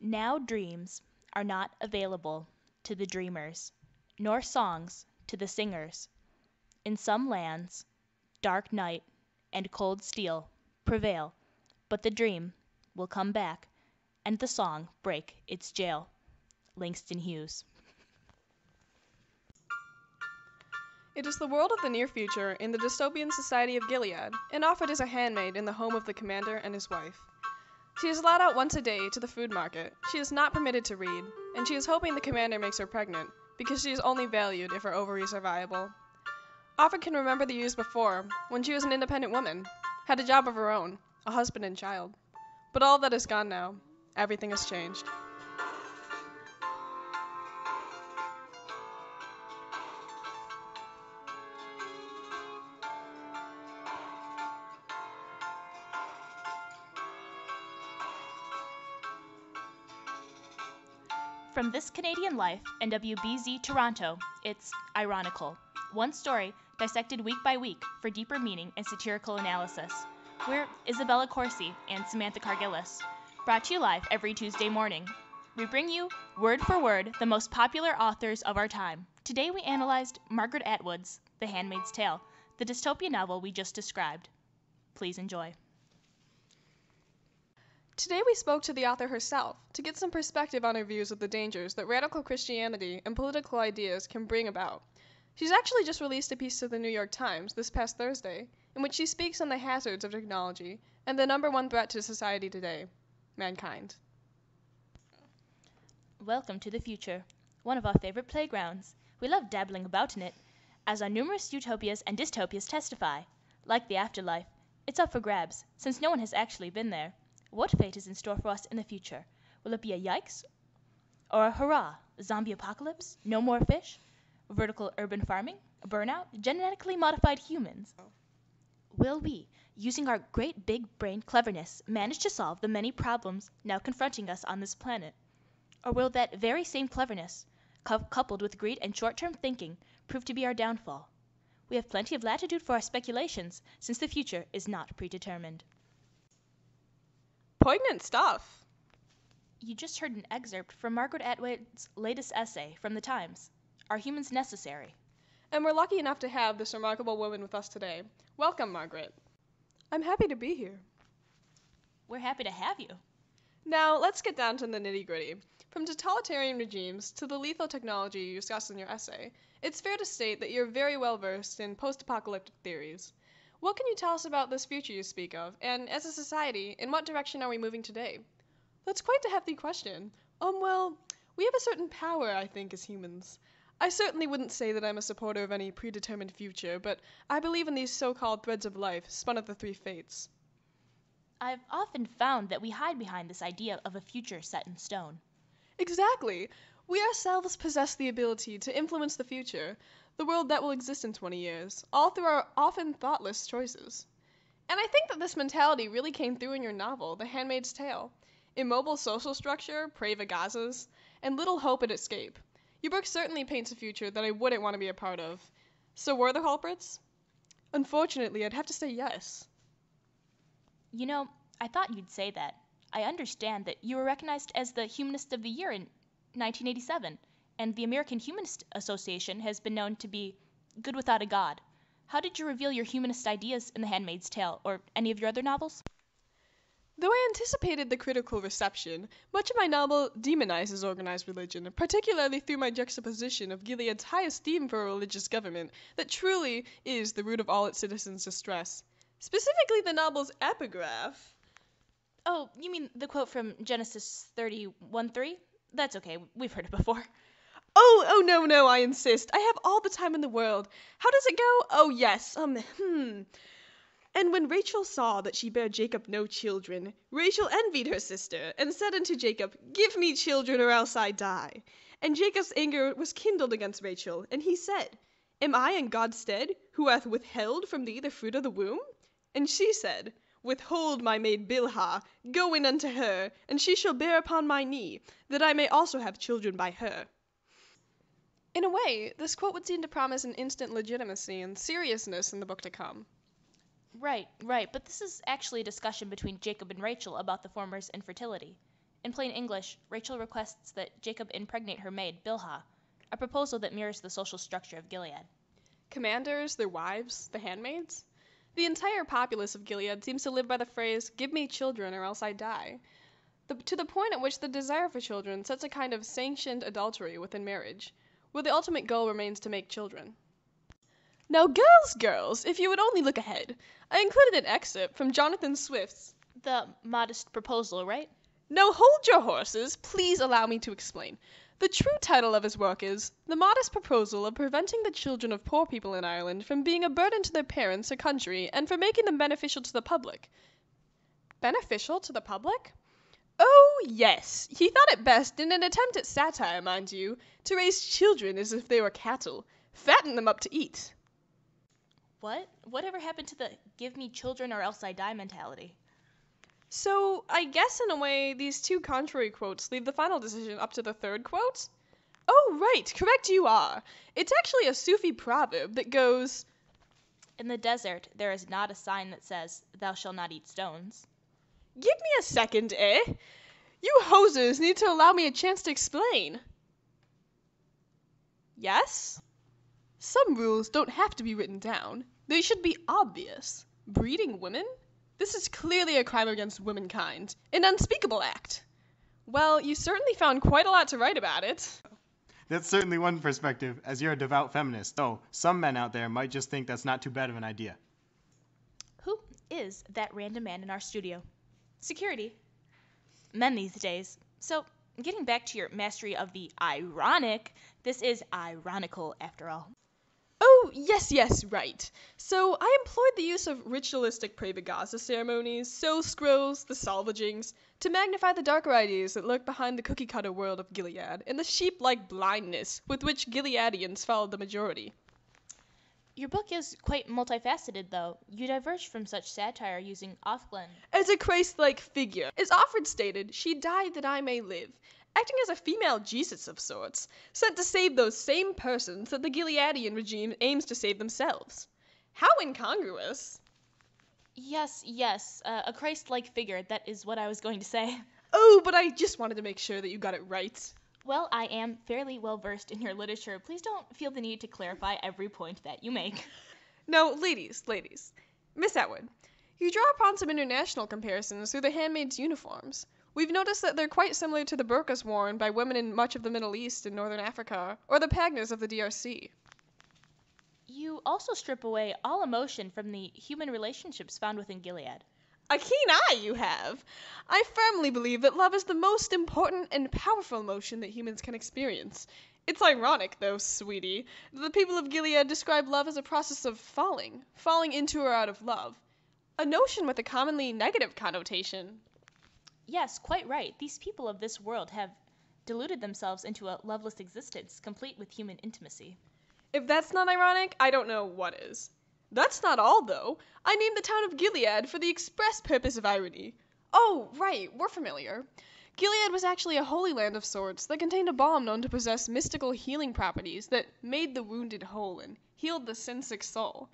Now dreams are not available to the dreamers, nor songs to the singers. In some lands, dark night and cold steel prevail, but the dream will come back, and the song break its jail. Langston Hughes. It is the world of the near future in the dystopian society of Gilead, and offered as a handmaid in the home of the commander and his wife. She is allowed out once a day to the food market. She is not permitted to read, and she is hoping the commander makes her pregnant, because she is only valued if her ovaries are viable. Offer can remember the years before, when she was an independent woman, had a job of her own, a husband and child. But all that is gone now. Everything has changed. From This Canadian Life and WBZ Toronto, it's Ironical. One story dissected week by week for deeper meaning and satirical analysis. We're Isabella Corsi and Samantha Cargillis, brought to you live every Tuesday morning. We bring you, word for word, the most popular authors of our time. Today we analyzed Margaret Atwood's The Handmaid's Tale, the dystopian novel we just described. Please enjoy. Today we spoke to the author herself to get some perspective on her views of the dangers that radical Christianity and political ideas can bring about. She's actually just released a piece to the New York Times this past Thursday, in which she speaks on the hazards of technology and the number one threat to society today, mankind. Welcome to the future, one of our favorite playgrounds. We love dabbling about in it, as our numerous utopias and dystopias testify. Like the afterlife, it's up for grabs, since no one has actually been there. What fate is in store for us in the future? Will it be a yikes? Or a hurrah? A zombie apocalypse? No more fish? Vertical urban farming? A burnout? Genetically modified humans? Will we, using our great big brain cleverness, manage to solve the many problems now confronting us on this planet? Or will that very same cleverness, coupled with greed and short-term thinking, prove to be our downfall? We have plenty of latitude for our speculations, since the future is not predetermined. Poignant stuff. You just heard an excerpt from Margaret Atwood's latest essay from the Times, Are Humans Necessary? And we're lucky enough to have this remarkable woman with us today. Welcome, Margaret. I'm happy to be here. We're happy to have you. Now, let's get down to the nitty-gritty. From totalitarian regimes to the lethal technology you discussed in your essay, it's fair to state that you're very well versed in post-apocalyptic theories. What can you tell us about this future you speak of, and as a society, in what direction are we moving today? That's quite a hefty question. Well, we have a certain power, I think, as humans. I certainly wouldn't say that I'm a supporter of any predetermined future, but I believe in these so-called threads of life, spun of the three fates. I've often found that we hide behind this idea of a future set in stone. Exactly. We ourselves possess the ability to influence the future, the world that will exist in 20 years, all through our often thoughtless choices. And I think that this mentality really came through in your novel, The Handmaid's Tale. Immobile social structure, prey Gazas, and little hope at escape. Your book certainly paints a future that I wouldn't want to be a part of. So were there culprits? Unfortunately, I'd have to say yes. You know, I thought you'd say that. I understand that you were recognized as the Humanist of the Year in 1987, and the American Humanist Association has been known to be good without a god. How did you reveal your humanist ideas in The Handmaid's Tale, or any of your other novels? Though I anticipated the critical reception, much of my novel demonizes organized religion, particularly through my juxtaposition of Gilead's high esteem for a religious government that truly is the root of all its citizens' distress. Specifically the novel's epigraph. Oh, you mean the quote from Genesis 31:3? That's okay, we've heard it before. Oh, no, I insist. I have all the time in the world. How does it go? Oh, yes, And when Rachel saw that she bare Jacob no children, Rachel envied her sister, and said unto Jacob, Give me children, or else I die. And Jacob's anger was kindled against Rachel, and he said, Am I in God's stead, who hath withheld from thee the fruit of the womb? And she said, Withhold my maid Bilhah, go in unto her, and she shall bear upon my knee, that I may also have children by her. In a way, this quote would seem to promise an instant legitimacy and seriousness in the book to come. Right, but this is actually a discussion between Jacob and Rachel about the former's infertility. In plain English, Rachel requests that Jacob impregnate her maid, Bilhah, a proposal that mirrors the social structure of Gilead. Commanders, their wives, the handmaids? The entire populace of Gilead seems to live by the phrase, "Give me children or else I die," to the point at which the desire for children sets a kind of sanctioned adultery within marriage, where the ultimate goal remains to make children. Now, girls, if you would only look ahead, I included an excerpt from Jonathan Swift's The modest proposal, right? Now hold your horses, please allow me to explain. The true title of his work is The Modest Proposal of Preventing the Children of Poor People in Ireland from Being a Burden to Their Parents or Country and for Making them Beneficial to the Public. Beneficial to the public? Oh, yes. He thought it best, in an attempt at satire, mind you, to raise children as if they were cattle, fatten them up to eat. What? Whatever happened to the give me children or else I die mentality? So, I guess in a way, these two contrary quotes leave the final decision up to the third quote? Oh, right, correct you are. It's actually a Sufi proverb that goes, In the desert, there is not a sign that says, thou shalt not eat stones. Give me a second, eh? You hosers need to allow me a chance to explain. Yes? Some rules don't have to be written down. They should be obvious. Breeding women? This is clearly a crime against womankind. An unspeakable act. Well, you certainly found quite a lot to write about it. That's certainly one perspective, as you're a devout feminist, though some men out there might just think that's not too bad of an idea. Who is that random man in our studio? Security. Men these days. So, getting back to your mastery of the ironic, this is ironical after all. Oh, yes, right. So, I employed the use of ritualistic Pravagasa ceremonies, soul scrolls, the salvagings, to magnify the darker ideas that lurk behind the cookie-cutter world of Gilead, and the sheep-like blindness with which Gileadians followed the majority. Your book is quite multifaceted, though. You diverge from such satire using Othglen. As a Christ-like figure, as Offred stated, she died that I may live, acting as a female Jesus of sorts, sent to save those same persons that the Gileadian regime aims to save themselves. How incongruous. Yes, a Christ-like figure, that is what I was going to say. Oh, but I just wanted to make sure that you got it right. Well, I am fairly well versed in your literature. Please don't feel the need to clarify every point that you make. Now, ladies, Miss Atwood, you draw upon some international comparisons through the handmaids' uniforms. We've noticed that they're quite similar to the burqas worn by women in much of the Middle East and Northern Africa, or the pagnas of the DRC. You also strip away all emotion from the human relationships found within Gilead. A keen eye you have! I firmly believe that love is the most important and powerful emotion that humans can experience. It's ironic, though, sweetie, that the people of Gilead describe love as a process of falling into or out of love. A notion with a commonly negative connotation. Yes, quite right. These people of this world have deluded themselves into a loveless existence, complete with human intimacy. If that's not ironic, I don't know what is. That's not all, though. I named the town of Gilead for the express purpose of irony. Oh, right, we're familiar. Gilead was actually a holy land of sorts that contained a balm known to possess mystical healing properties that made the wounded whole and healed the sin-sick soul.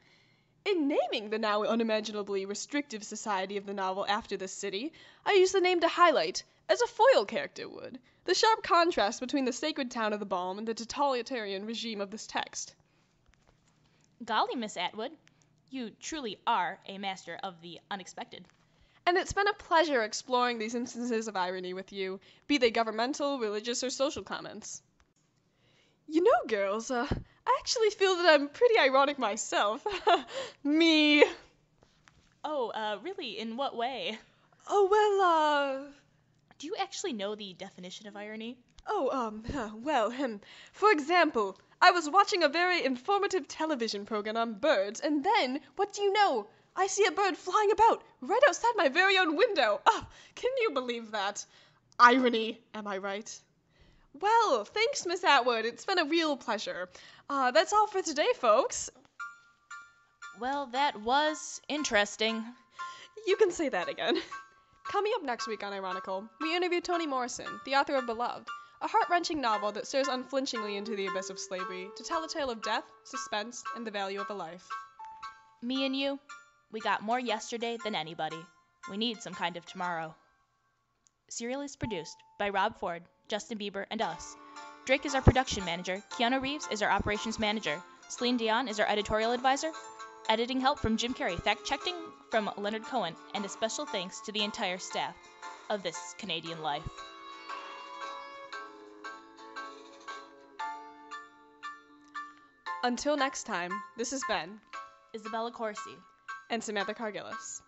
In naming the now unimaginably restrictive society of the novel after this city, I used the name to highlight, as a foil character would, the sharp contrast between the sacred town of the balm and the totalitarian regime of this text. Golly, Miss Atwood, you truly are a master of the unexpected. And it's been a pleasure exploring these instances of irony with you, be they governmental, religious, or social comments. You know, girls, I actually feel that I'm pretty ironic myself. Me. Oh, really? In what way? Oh, well, Do you actually know the definition of irony? For example, I was watching a very informative television program on birds, and then, what do you know? I see a bird flying about right outside my very own window. Oh, can you believe that? Irony, am I right? Well, thanks, Miss Atwood. It's been a real pleasure. That's all for today, folks. Well, that was interesting. You can say that again. Coming up next week on Ironical, we interview Toni Morrison, the author of Beloved, a heart-wrenching novel that stares unflinchingly into the abyss of slavery to tell a tale of death, suspense, and the value of a life. Me and you, we got more yesterday than anybody. We need some kind of tomorrow. Serial is produced by Rob Ford, Justin Bieber, and us. Drake is our production manager. Keanu Reeves is our operations manager. Celine Dion is our editorial advisor. Editing help from Jim Carrey. Fact-checking from Leonard Cohen. And a special thanks to the entire staff of This Canadian Life. Until next time, this has been Isabella Corsi. and Samantha Cargillis.